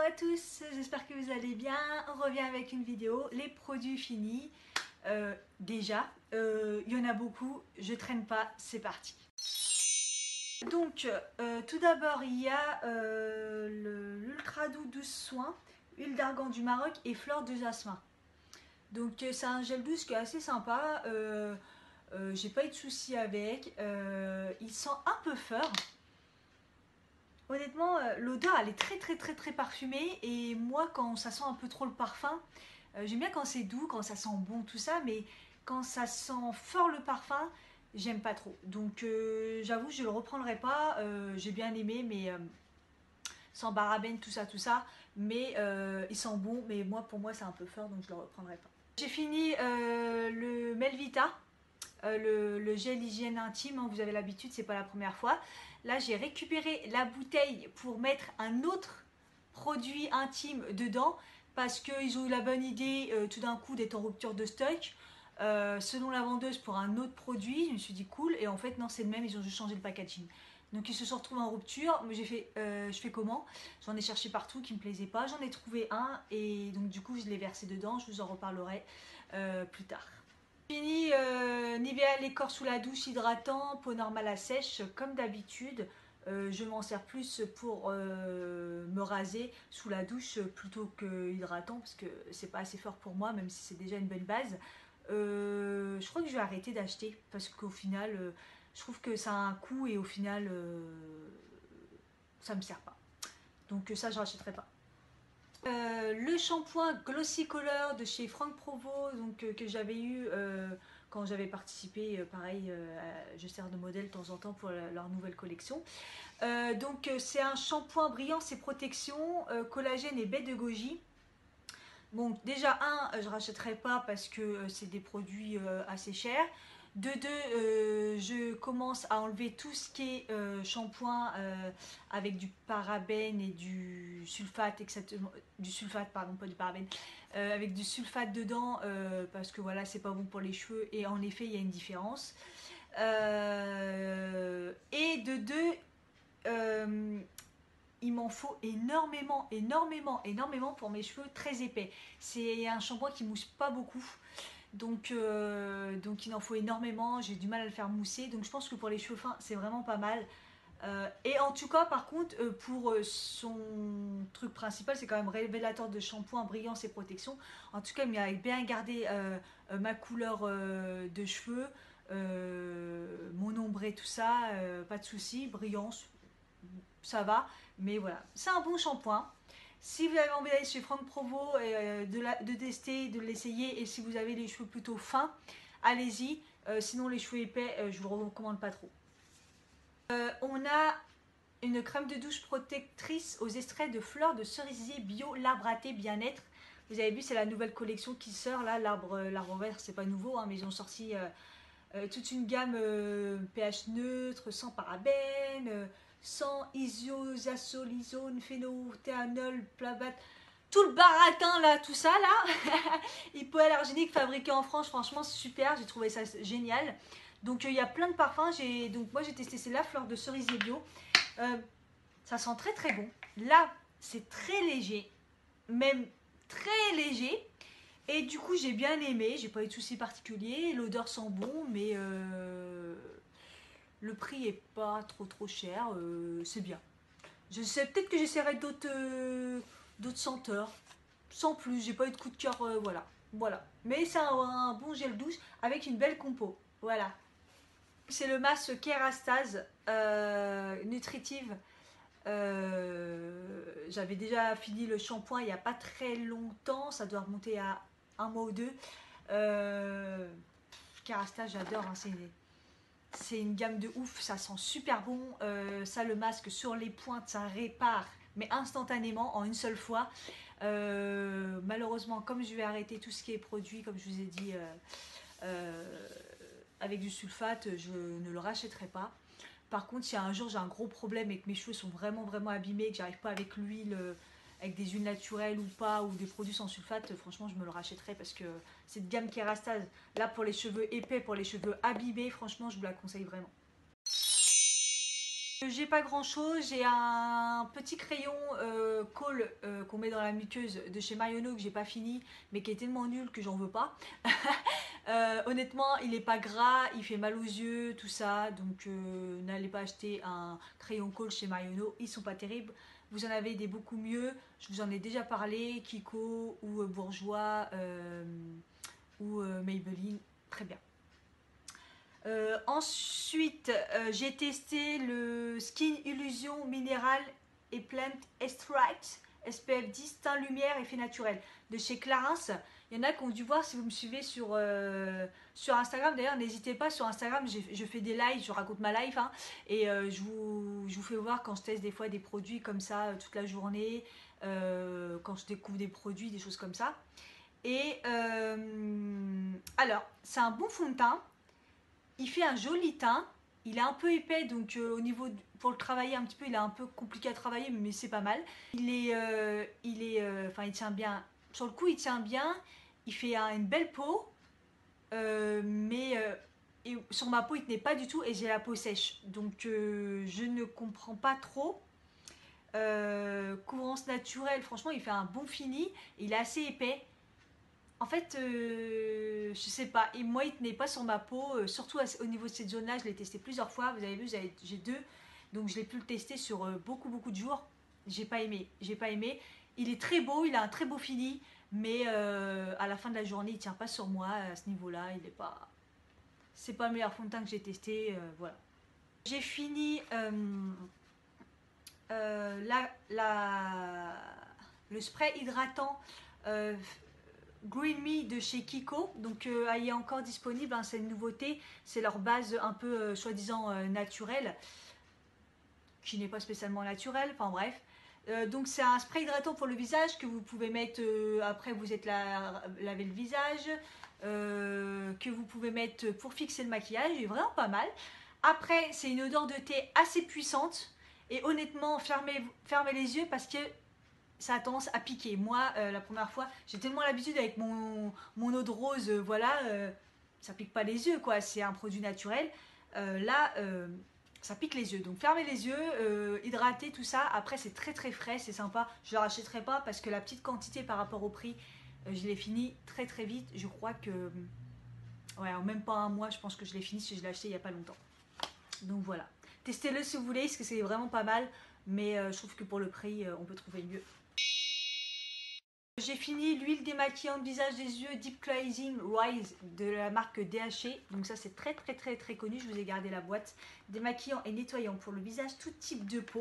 Hello à tous, j'espère que vous allez bien. On revient avec une vidéo, les produits finis. Déjà, il y en a beaucoup, je traîne pas, c'est parti. Donc, tout d'abord, il y a l'Ultra Doux 12 soins, huile d'argan du Maroc et fleurs de jasmin. Donc, c'est un gel douche qui est assez sympa. J'ai pas eu de soucis avec. Il sent un peu fort. Honnêtement, l'odeur elle est très parfumée et moi quand ça sent un peu trop le parfum, j'aime bien quand c'est doux, quand ça sent bon tout ça, mais quand ça sent fort le parfum, j'aime pas trop. Donc j'avoue je le reprendrai pas, j'ai bien aimé mais sans parabènes tout ça, mais il sent bon, mais moi pour moi c'est un peu fort donc je le reprendrai pas. J'ai fini le Melvita. Le gel hygiène intime, hein, vous avez l'habitude, c'est pas la première fois. Là, j'ai récupéré la bouteille pour mettre un autre produit intime dedans parce qu'ils ont eu la bonne idée tout d'un coup d'être en rupture de stock. Selon la vendeuse pour un autre produit, je me suis dit cool, et en fait, non, c'est le même, ils ont juste changé le packaging. Donc ils se sont retrouvés en rupture, mais j'ai fait, je fais comment? J'en ai cherché partout qui me plaisait pas, j'en ai trouvé un et donc du coup je l'ai versé dedans, je vous en reparlerai plus tard. Fini Nivea les corps sous la douche hydratant, peau normale à sèche comme d'habitude. Je m'en sers plus pour me raser sous la douche plutôt que hydratant parce que c'est pas assez fort pour moi même si c'est déjà une bonne base. Je crois que je vais arrêter d'acheter parce qu'au final je trouve que ça a un coût et au final ça me sert pas. Donc ça je rachèterai pas. Le shampoing Glossy Color de chez Franck Provo donc, que j'avais eu quand j'avais participé, pareil, je sers de modèle de temps en temps pour leur nouvelle collection. Donc c'est un shampoing brillant et protection, collagène et baie de goji. Bon, déjà, je rachèterai pas parce que c'est des produits assez chers. De deux, je commence à enlever tout ce qui est shampoing avec du parabène et du sulfate, du sulfate, pardon, pas du parabène, avec du sulfate dedans parce que voilà, c'est pas bon pour les cheveux et en effet, il y a une différence. Et de deux, il m'en faut énormément pour mes cheveux très épais. C'est un shampoing qui mousse pas beaucoup. Donc il en faut énormément, j'ai du mal à le faire mousser. Donc je pense que pour les cheveux fins, c'est vraiment pas mal. Et en tout cas, par contre, pour son truc principal, c'est quand même révélateur de shampoing, brillance et protection. En tout cas, il m'a bien gardé ma couleur de cheveux, mon ombré, tout ça, pas de souci, brillance, ça va. Mais voilà, c'est un bon shampoing. Si vous avez envie d'aller chez Franck Provo, de tester, de l'essayer, et si vous avez les cheveux plutôt fins, allez-y. Sinon, les cheveux épais, je vous le recommande pas trop. On a une crème de douche protectrice aux extraits de fleurs de cerisier bio, l'arbre à thé bien-être. Vous avez vu, c'est la nouvelle collection qui sort là, l'arbre vert, c'est pas nouveau, hein, mais ils ont sorti toute une gamme pH neutre, sans parabènes, sans isosazolisone, phénothéanol, plavate, tout le baratin là, tout ça là, hypoallergénique fabriqué en France, franchement c'est super, j'ai trouvé ça génial. Donc il y a plein de parfums, donc moi j'ai testé celle-là, fleur de cerisier bio. Ça sent très bon. Là c'est très léger, même très léger. Et du coup j'ai bien aimé, j'ai pas eu de soucis particuliers, l'odeur sent bon, mais le prix est pas trop cher, c'est bien. Je sais peut-être que j'essaierai d'autres senteurs, sans plus, j'ai pas eu de coup de cœur, voilà. Mais c'est un bon gel douche avec une belle compo, voilà. C'est le masque Kerastase nutritive. J'avais déjà fini le shampoing il n'y a pas très longtemps, ça doit remonter à un mois ou deux. Kerastase, j'adore, hein, c'est une gamme de ouf, ça sent super bon. Ça, le masque sur les pointes, ça répare, mais instantanément, en une seule fois. Malheureusement, comme je vais arrêter tout ce qui est produit, comme je vous ai dit, avec du sulfate, je ne le rachèterai pas. Par contre, si un jour j'ai un gros problème et que mes cheveux sont vraiment abîmés, que j'arrive pas avec l'huile, avec des huiles naturelles ou pas, ou des produits sans sulfate, franchement je me le rachèterai parce que cette gamme Kerastase, là pour les cheveux épais, pour les cheveux abîmés, franchement je vous la conseille vraiment. J'ai pas grand chose, j'ai un petit crayon Kohl qu'on met dans la muqueuse de chez Marionneau que j'ai pas fini mais qui est tellement nul que j'en veux pas. Honnêtement il est pas gras, il fait mal aux yeux, tout ça, donc n'allez pas acheter un crayon Kohl chez Marionneau, ils sont pas terribles. Vous en avez des beaucoup mieux, je vous en ai déjà parlé, Kiko ou Bourgeois ou Maybelline, très bien. Ensuite, j'ai testé le Skin Illusion Mineral et Plant Extract SPF 10 teint lumière effet naturel de chez Clarins. Il y en a qui ont dû voir si vous me suivez sur Instagram. D'ailleurs, n'hésitez pas, sur Instagram, je fais des lives, je raconte ma life. Hein, et je vous fais voir quand je teste des fois des produits comme ça toute la journée, quand je découvre des produits, des choses comme ça. Et alors, c'est un bon fond de teint. Il fait un joli teint. Il est un peu épais, donc au niveau pour le travailler un petit peu, il est un peu compliqué à travailler, mais c'est pas mal. Enfin, il tient bien. Sur le coup, il tient bien. Il fait une belle peau, mais et sur ma peau, il tenait pas du tout, et j'ai la peau sèche, donc je ne comprends pas trop. Couvrance naturelle, franchement, il fait un bon fini. Il est assez épais. En fait, je sais pas, et moi il tenait pas sur ma peau, surtout au niveau de cette zone-là, je l'ai testé plusieurs fois, vous avez vu, j'ai deux, donc je l'ai pu le tester sur beaucoup de jours, j'ai pas aimé, il est très beau, il a un très beau fini, mais à la fin de la journée il tient pas sur moi à ce niveau-là, c'est pas le meilleur fond de teint que j'ai testé, voilà. J'ai fini le spray hydratant Green Me de chez Kiko, donc elle est encore disponible, hein, c'est une nouveauté, c'est leur base un peu soi-disant naturelle, qui n'est pas spécialement naturelle, enfin bref. Donc c'est un spray hydratant pour le visage que vous pouvez mettre après vous êtes laver le visage, que vous pouvez mettre pour fixer le maquillage, il est vraiment pas mal. Après c'est une odeur de thé assez puissante, et honnêtement fermez les yeux parce que ça a tendance à piquer. Moi, la première fois, j'ai tellement l'habitude avec mon eau de rose, voilà, ça pique pas les yeux, quoi. C'est un produit naturel. Là, ça pique les yeux. Donc fermez les yeux, hydratez tout ça. Après, c'est très frais, c'est sympa. Je ne le rachèterai pas parce que la petite quantité par rapport au prix, je l'ai fini très vite. Je crois que, ouais, en même pas un mois, je pense que je l'ai fini si je l'ai acheté il n'y a pas longtemps. Donc voilà. Testez-le si vous voulez, parce que c'est vraiment pas mal. Mais je trouve que pour le prix, on peut trouver mieux. J'ai fini l'huile démaquillante visage des yeux Deep Cleansing Rise de la marque DHA. Donc ça c'est très connu, je vous ai gardé la boîte. Démaquillant et nettoyant pour le visage, tout type de peau.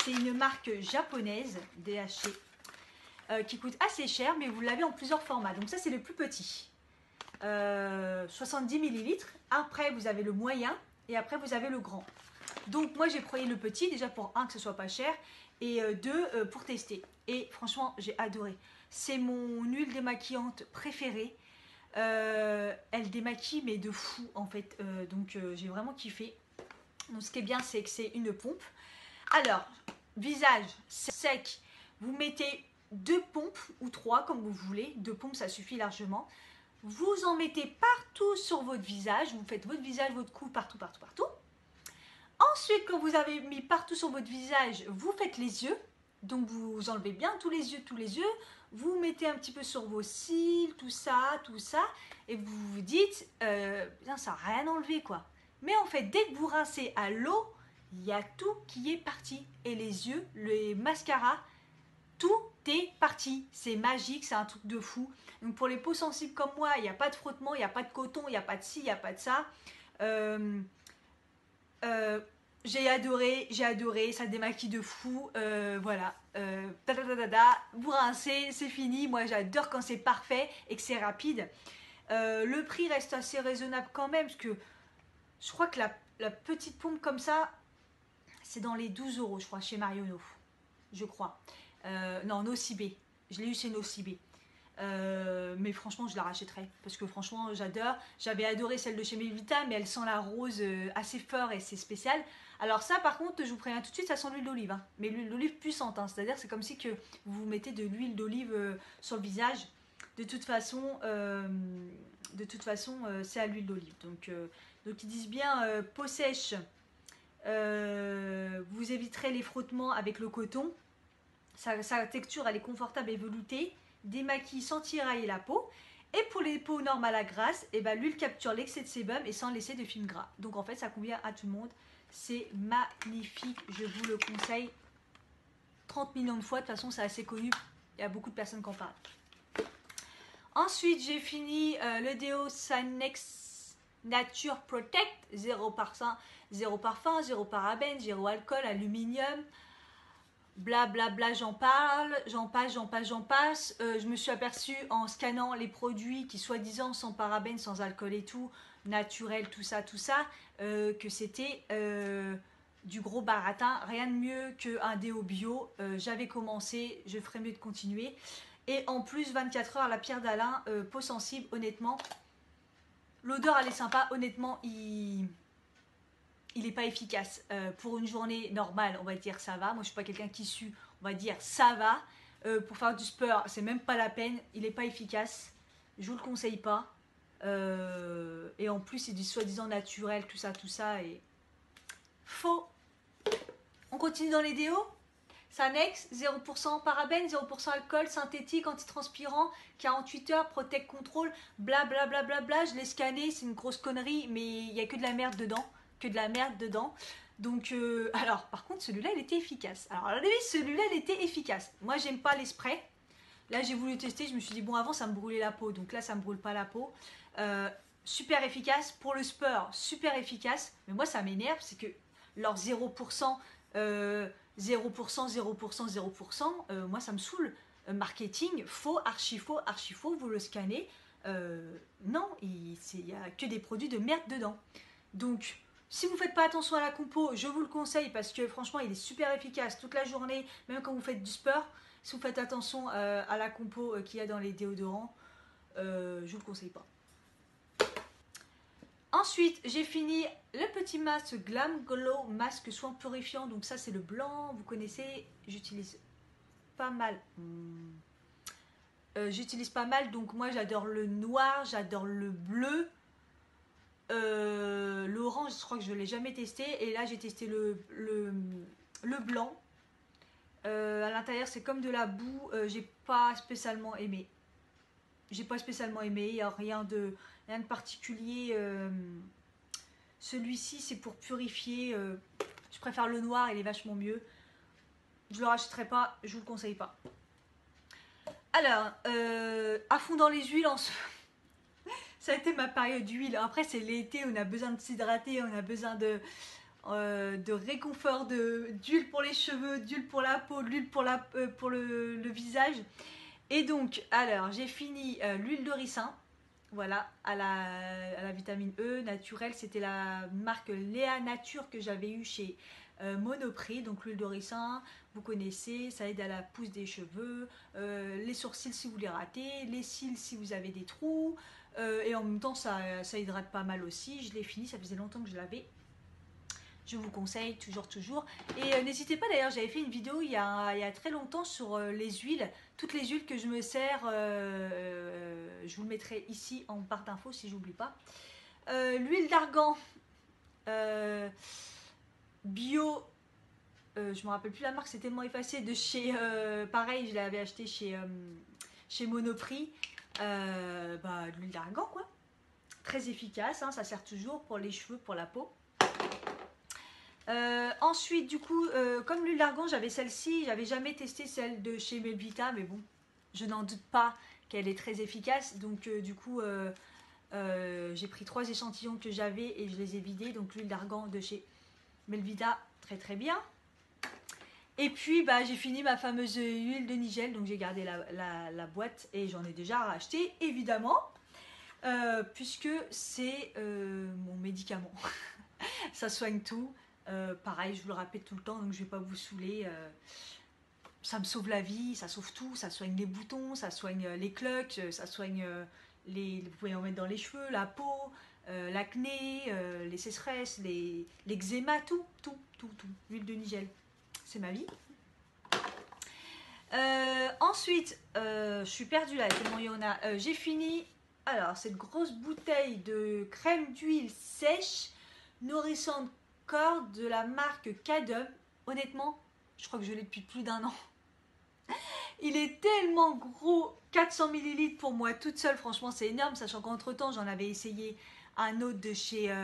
C'est une marque japonaise, DHA, qui coûte assez cher, mais vous l'avez en plusieurs formats. Donc ça c'est le plus petit, 70 ml. Après vous avez le moyen et après vous avez le grand. Donc moi j'ai pris le petit, déjà pour un que ce soit pas cher, et deux pour tester. Et franchement j'ai adoré. C'est mon huile démaquillante préférée. Elle démaquille mais de fou en fait. Donc j'ai vraiment kiffé. Donc ce qui est bien c'est que c'est une pompe. Alors, visage sec, vous mettez 2 pompes ou 3 comme vous voulez. 2 pompes ça suffit largement. Vous en mettez partout sur votre visage. Vous faites votre visage, votre cou, partout. Ensuite, quand vous avez mis partout sur votre visage, vous faites les yeux. Donc vous enlevez bien tous les yeux. Vous mettez un petit peu sur vos cils, tout ça. Et vous vous dites, bien ça n'a rien enlevé quoi. Mais en fait, dès que vous rincez à l'eau, il y a tout qui est parti. Et les yeux, les mascaras, tout est parti. C'est magique, c'est un truc de fou. Donc pour les peaux sensibles comme moi, il n'y a pas de frottement, il n'y a pas de coton, il n'y a pas de ci, il n'y a pas de ça. J'ai adoré, ça démaquille de fou, voilà, vous rincez, c'est fini, moi j'adore quand c'est parfait et que c'est rapide. Le prix reste assez raisonnable quand même, parce que je crois que la petite pompe comme ça, c'est dans les 12 € je crois, chez Marionneau, je crois. Non, Nocibé, je l'ai eu chez Nocibé. Mais franchement je la rachèterai parce que franchement j'adore. J'avais adoré celle de chez Melvita, mais elle sent la rose assez fort et c'est spécial. Alors ça par contre je vous préviens tout de suite, ça sent l'huile d'olive, hein. Mais l'huile d'olive puissante, hein. C'est à dire c'est comme si que vous mettez de l'huile d'olive sur le visage. De toute façon c'est à l'huile d'olive, donc ils disent bien peau sèche, Vous éviterez les frottements avec le coton. Sa texture elle est confortable et veloutée, démaquille sans tirailler la peau. Et pour les peaux normales à grasses, et ben, l'huile capture l'excès de sébum et sans laisser de film gras. Donc en fait ça convient à tout le monde. C'est magnifique, je vous le conseille 30 millions de fois. De toute façon c'est assez connu, il y a beaucoup de personnes qui en parlent. Ensuite j'ai fini le déo Sanex Nature Protect, 0%, 0 parfum, 0 parabène, 0 alcool, aluminium. Blablabla, bla bla, j'en passe. Je me suis aperçue en scannant les produits qui soi-disant sans parabènes, sans alcool et tout, naturel, tout ça, que c'était du gros baratin, rien de mieux qu'un déo bio. J'avais commencé, je ferais mieux de continuer. Et en plus, 24 heures à la pierre d'Alain, peau sensible, honnêtement. L'odeur, elle est sympa, honnêtement, il n'est pas efficace. Pour une journée normale, on va dire ça va. Moi, je suis pas quelqu'un qui sue, on va dire ça va. Pour faire du sport, c'est même pas la peine. Il n'est pas efficace. Je vous le conseille pas. Et en plus, c'est du soi-disant naturel, tout ça. Et faux. On continue dans les déos. Sanex, 0% parabène, 0% alcool, synthétique, antitranspirant, 48 heures, Protect Control, blablabla. Bla, bla, bla, bla. Je l'ai scanné, c'est une grosse connerie, mais il n'y a que de la merde dedans. Donc, alors, par contre, celui-là, il était efficace. Alors, à la limite, celui-là, il était efficace. Moi, j'aime pas les sprays. Là, j'ai voulu tester, je me suis dit, bon, avant, ça me brûlait la peau. Donc là, ça me brûle pas la peau. Super efficace. Pour le sport, super efficace. Mais moi, ça m'énerve, c'est que leur 0%, 0%, moi ça me saoule. Marketing, faux, archi faux, vous le scannez. Non, il n'y a que des produits de merde dedans. Donc, si vous ne faites pas attention à la compo, je vous le conseille parce que franchement, il est super efficace toute la journée, même quand vous faites du sport. Si vous faites attention à la compo qu'il y a dans les déodorants, je ne vous le conseille pas. Ensuite, j'ai fini le petit masque Glam Glow masque soin purifiant. Donc ça, c'est le blanc, vous connaissez. J'utilise pas mal. Donc moi, j'adore le noir, j'adore le bleu. L'orange, je crois que je ne l'ai jamais testé. Et là, j'ai testé le blanc. À l'intérieur, c'est comme de la boue. J'ai pas spécialement aimé. Il n'y a rien de particulier. Celui-ci, c'est pour purifier. Je préfère le noir, il est vachement mieux. Je ne le rachèterai pas, je vous le conseille pas. Alors, à fond dans les huiles, ça a été ma période d'huile. Après, c'est l'été, on a besoin de s'hydrater, on a besoin de réconfort, d'huile pour les cheveux, d'huile pour la peau, d'huile pour le visage. Et donc, alors, j'ai fini l'huile de ricin. Voilà, à la vitamine E naturelle, c'était la marque Léa Nature que j'avais eu chez Monoprix. Donc l'huile de ricin, vous connaissez, ça aide à la pousse des cheveux, les sourcils si vous les ratez, les cils si vous avez des trous, et en même temps ça hydrate pas mal aussi. Je l'ai fini, ça faisait longtemps que je l'avais. Je vous conseille toujours. Et n'hésitez pas d'ailleurs, j'avais fait une vidéo il y a très longtemps sur les huiles. Toutes les huiles que je me sers, je vous le mettrai ici en barre d'infos si j'oublie pas. L'huile d'argan bio, je me rappelle plus la marque, c'est tellement effacé, de chez, pareil, je l'avais acheté chez Monoprix. De l'huile d'argan quoi. Très efficace, hein, ça sert toujours pour les cheveux, pour la peau. Ensuite, du coup, comme l'huile d'argan, j'avais celle-ci, j'avais jamais testé celle de chez Melvita, mais bon, je n'en doute pas qu'elle est très efficace. Donc, du coup, j'ai pris 3 échantillons que j'avais et je les ai vidés. Donc, l'huile d'argan de chez Melvita, très bien. Et puis, j'ai fini ma fameuse huile de Nigel, donc j'ai gardé la boîte et j'en ai déjà racheté, évidemment, puisque c'est mon médicament. Ça soigne tout. Pareil, je vous le répète tout le temps, donc je ne vais pas vous saouler. Ça me sauve la vie, ça sauve tout, ça soigne les boutons, ça soigne les clucks, ça soigne vous pouvez en mettre dans les cheveux, la peau, l'acné, les sécheresses, l'eczéma, tout. L'huile de Nigel, c'est ma vie. Ensuite, je suis perdue là, tellement il y en a. J'ai fini, alors, cette grosse bouteille de crème d'huile sèche, nourrissante, corps de la marque Cadum. Honnêtement, je crois que je l'ai depuis plus d'1 an. Il est tellement gros, 400 ml pour moi toute seule, franchement c'est énorme, sachant qu'entre temps j'en avais essayé un autre de chez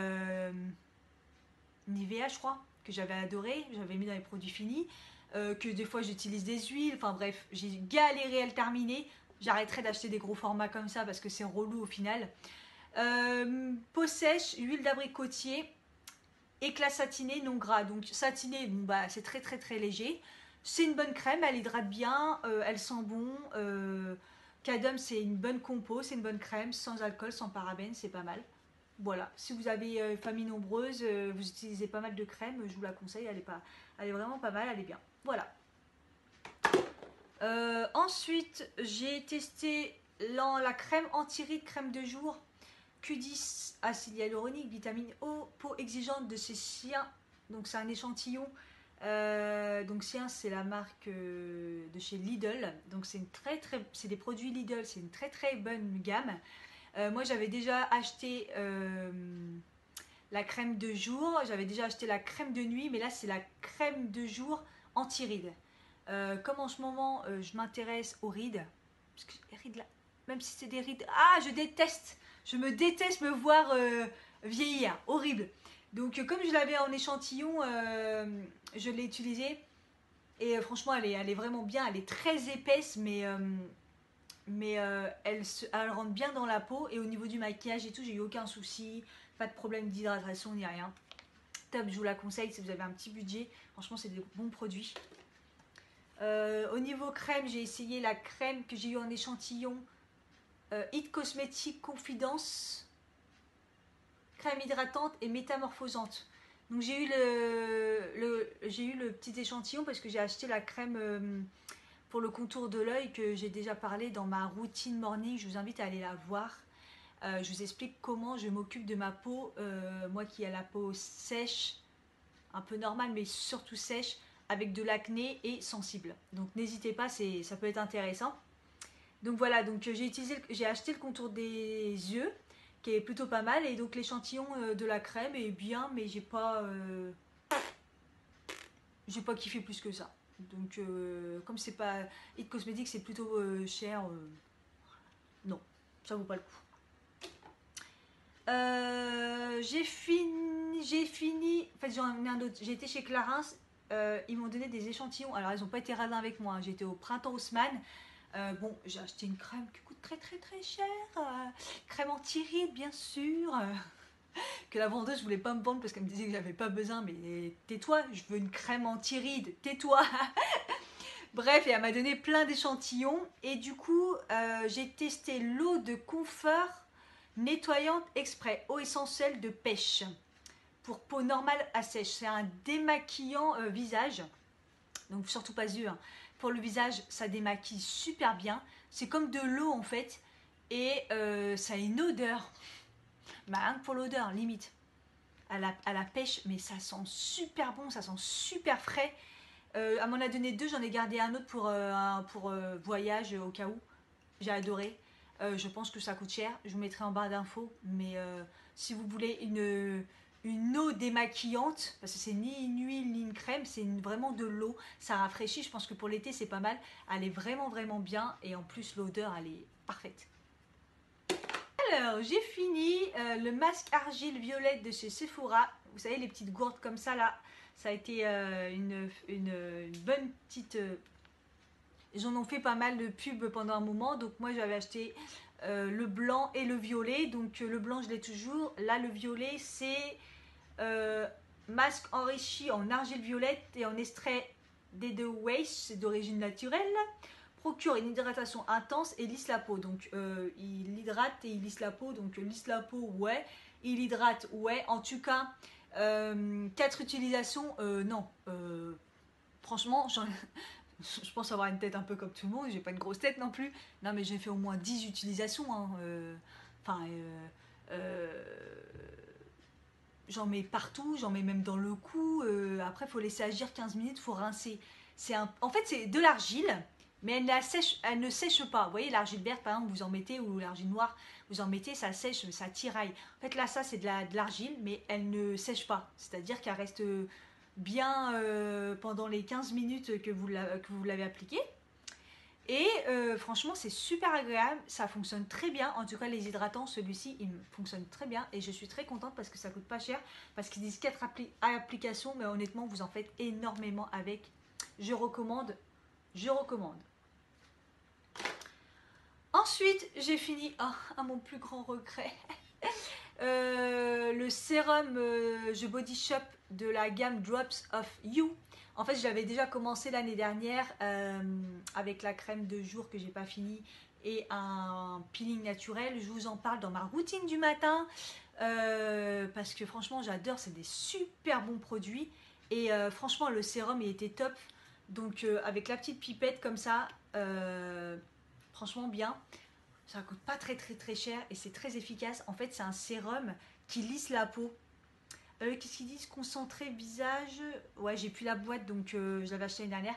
Nivea je crois, que j'avais adoré, j'avais mis dans les produits finis, que des fois j'utilise des huiles, enfin bref, j'ai galéré à le terminer, j'arrêterai d'acheter des gros formats comme ça parce que c'est relou au final. Peau sèche, huile d'abricotier, éclat satiné non gras, donc satiné, bon, bah, c'est très très très léger. C'est une bonne crème, elle hydrate bien, elle sent bon. Cadum, c'est une bonne compo, c'est une bonne crème, sans alcool, sans parabènes, c'est pas mal. Voilà, si vous avez famille nombreuse, vous utilisez pas mal de crème, je vous la conseille, elle est vraiment pas mal, elle est bien. Voilà. Ensuite, j'ai testé la crème anti-rides, crème de jour, Q10, acide hyaluronique, vitamine O, peau exigeante de chez Sien. Donc c'est un échantillon. Donc Sien, c'est la marque de chez Lidl. Donc c'est des produits Lidl, c'est une très très bonne gamme. Moi j'avais déjà acheté la crème de jour, j'avais déjà acheté la crème de nuit, mais là c'est la crème de jour anti-rides. Comme en ce moment je m'intéresse aux rides, parce que les rides là, même si c'est des rides, je me déteste me voir vieillir, horrible. Donc comme je l'avais en échantillon, je l'ai utilisée et franchement elle est vraiment bien, elle est très épaisse mais elle rentre bien dans la peau et au niveau du maquillage et tout, j'ai eu aucun souci, pas de problème d'hydratation ni rien. Top, je vous la conseille si vous avez un petit budget, franchement c'est des bons produits. Au niveau crème, j'ai essayé la crème que j'ai eu en échantillon, It Cosmetics Confidence, crème hydratante et métamorphosante. Donc j'ai eu le petit échantillon parce que j'ai acheté la crème pour le contour de l'œil que j'ai déjà parlé dans ma routine morning. Je vous invite à aller la voir. Je vous explique comment je m'occupe de ma peau, moi qui ai la peau sèche, un peu normale mais surtout sèche, avec de l'acné et sensible. Donc n'hésitez pas, ça peut être intéressant. Donc voilà, donc j'ai acheté le contour des yeux qui est plutôt pas mal et donc l'échantillon de la crème est bien mais j'ai pas kiffé plus que ça. Donc comme c'est pas It Cosmetics, c'est plutôt cher, non, ça vaut pas le coup. J'ai fini, en fait j'en ai un autre, j'ai été chez Clarins, ils m'ont donné des échantillons, alors ils n'ont pas été radins avec moi, hein. J'étais au printemps Haussmann, bon j'ai acheté une crème qui coûte très très très cher, crème anti-rides bien sûr, que la vendeuse voulait pas me vendre parce qu'elle me disait que j'avais pas besoin, mais tais-toi, je veux une crème anti-rides, tais-toi. Bref, et elle m'a donné plein d'échantillons et du coup j'ai testé l'eau de confort nettoyante exprès, eau essentielle de pêche pour peau normale à sèche. C'est un démaquillant visage, donc surtout pas yeux, hein. Pour le visage, ça démaquille super bien. C'est comme de l'eau en fait et ça a une odeur, bah, rien que pour l'odeur, limite. À la pêche, mais ça sent super bon, ça sent super frais. Elle m'en a donné 2, j'en ai gardé un autre pour voyage au cas où. J'ai adoré. Je pense que ça coûte cher. Je vous mettrai en barre d'infos. Mais si vous voulez une eau démaquillante, parce que c'est ni une huile ni une crème, c'est vraiment de l'eau. Ça rafraîchit. Je pense que pour l'été, c'est pas mal. Elle est vraiment, vraiment bien. Et en plus, l'odeur, elle est parfaite. Alors, j'ai fini le masque argile violette de chez Sephora. Vous savez, les petites gourdes comme ça, là. Ça a été une bonne petite... ils en ont fait pas mal de pubs pendant un moment. Donc moi, j'avais acheté le blanc et le violet. Donc le blanc, je l'ai toujours. Là, le violet, c'est masque enrichi en argile violette et en extrait d'Ede Waste. C'est d'origine naturelle. Procure une hydratation intense et lisse la peau. Donc il hydrate et il lisse la peau. Donc lisse la peau, ouais. Il hydrate, ouais. En tout cas, 4 utilisations, non. Franchement, je pense avoir une tête un peu comme tout le monde. J'ai pas une grosse tête non plus. Non, mais j'ai fait au moins 10 utilisations. Hein. J'en mets partout. J'en mets même dans le cou. Après, il faut laisser agir 15 minutes. Il faut rincer. En fait, c'est de l'argile mais elle ne sèche pas. Vous voyez, l'argile verte, par exemple, vous en mettez, ou l'argile noire, vous en mettez, ça sèche, ça tiraille. En fait, là, ça, c'est de l'argile, mais elle ne sèche pas. C'est-à-dire qu'elle reste bien pendant les 15 minutes que vous l'avez appliquée. Et franchement, c'est super agréable, ça fonctionne très bien. En tout cas, les hydratants, celui-ci, il fonctionne très bien. Et je suis très contente parce que ça coûte pas cher. Parce qu'ils disent 4 applications, mais honnêtement, vous en faites énormément avec. Je recommande, je recommande. Ensuite, j'ai fini, à mon plus grand regret, le sérum The Body Shop de la gamme Drops of You. En fait, je l'avais déjà commencé l'année dernière avec la crème de jour que j'ai pas fini et un peeling naturel. Je vous en parle dans ma routine du matin parce que franchement, j'adore. C'est des super bons produits et franchement, le sérum il était top. Donc, avec la petite pipette comme ça, franchement bien. Ça coûte pas très cher et c'est très efficace. En fait, c'est un sérum qui lisse la peau. Qu'est-ce qu'ils disent? Concentré visage. Ouais, j'ai plus la boîte donc je l'avais acheté l'année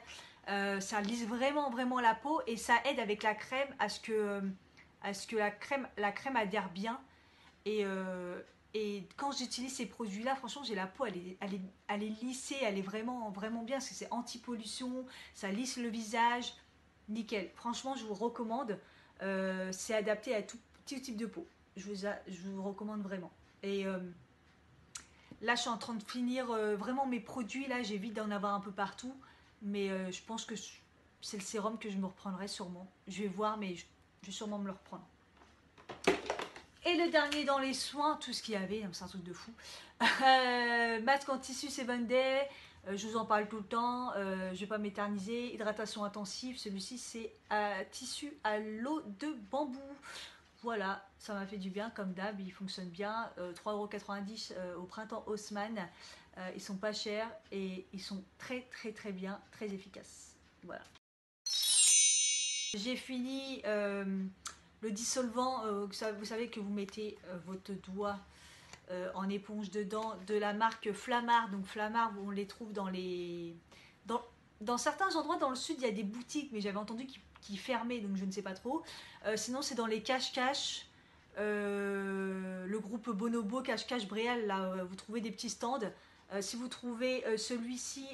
dernière. Ça lisse vraiment la peau et ça aide avec la crème à ce que la crème adhère bien. Et quand j'utilise ces produits-là, franchement, j'ai la peau, elle est lissée, elle est vraiment bien parce que c'est anti-pollution, ça lisse le visage. Nickel. Franchement, je vous recommande. C'est adapté à tout type de peau. Je vous recommande vraiment. Et là, je suis en train de finir vraiment mes produits. Là, j'évite d'en avoir un peu partout. Mais je pense que c'est le sérum que je me reprendrai sûrement. Je vais voir, mais je vais sûrement me le reprendre. Et le dernier dans les soins, tout ce qu'il y avait, c'est un truc de fou. Masque en tissu 7 Day, je vous en parle tout le temps, je ne vais pas m'éterniser. Hydratation intensive, celui-ci c'est tissu à l'eau de bambou. Voilà, ça m'a fait du bien comme d'hab, il fonctionne bien. 3,90 € au printemps Haussmann. Ils sont pas chers et ils sont très bien, très efficaces. Voilà. J'ai fini le dissolvant, vous savez que vous mettez votre doigt en éponge dedans, de la marque Flammard. Donc Flammard, on les trouve dans certains endroits dans le sud, il y a des boutiques, mais j'avais entendu qu'ils fermaient, donc je ne sais pas trop. Sinon, c'est dans les cache-cache. Le groupe Bonobo, cache-cache, Bréal, là, vous trouvez des petits stands. Si vous trouvez celui-ci,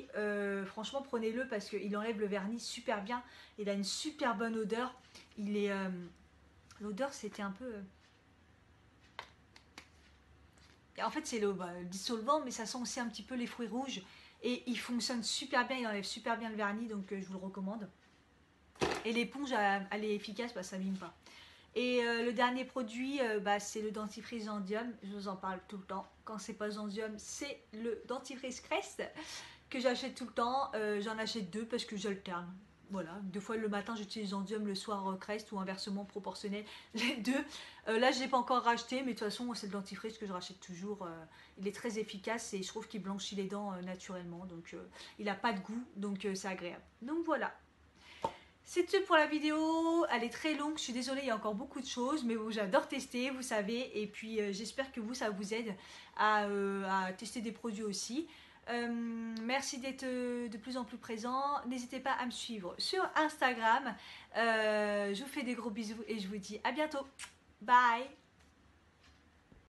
franchement, prenez-le parce qu'il enlève le vernis super bien. Il a une super bonne odeur. L'odeur, c'était un peu... En fait, c'est le dissolvant, mais ça sent aussi un petit peu les fruits rouges. Et il fonctionne super bien, il enlève super bien le vernis, donc je vous le recommande. Et l'éponge, elle est efficace, ça ne mime pas. Et le dernier produit, c'est le dentifrice Zendium. Je vous en parle tout le temps. Quand c'est pas Zendium, c'est le dentifrice Crest que j'achète tout le temps. J'en achète 2 parce que j'alterne. Voilà, 2 fois le matin j'utilise Zendium, le soir Crest ou inversement proportionnel, les deux. Là je ne l'ai pas encore racheté, mais de toute façon c'est le dentifrice que je rachète toujours. Il est très efficace et je trouve qu'il blanchit les dents naturellement. Donc il n'a pas de goût, donc c'est agréable. Donc voilà. C'est tout pour la vidéo, elle est très longue, je suis désolée, il y a encore beaucoup de choses, mais j'adore tester, vous savez, et puis j'espère que ça vous aide à tester des produits aussi. Merci d'être de plus en plus présent, n'hésitez pas à me suivre sur Instagram, je vous fais des gros bisous et je vous dis à bientôt, bye.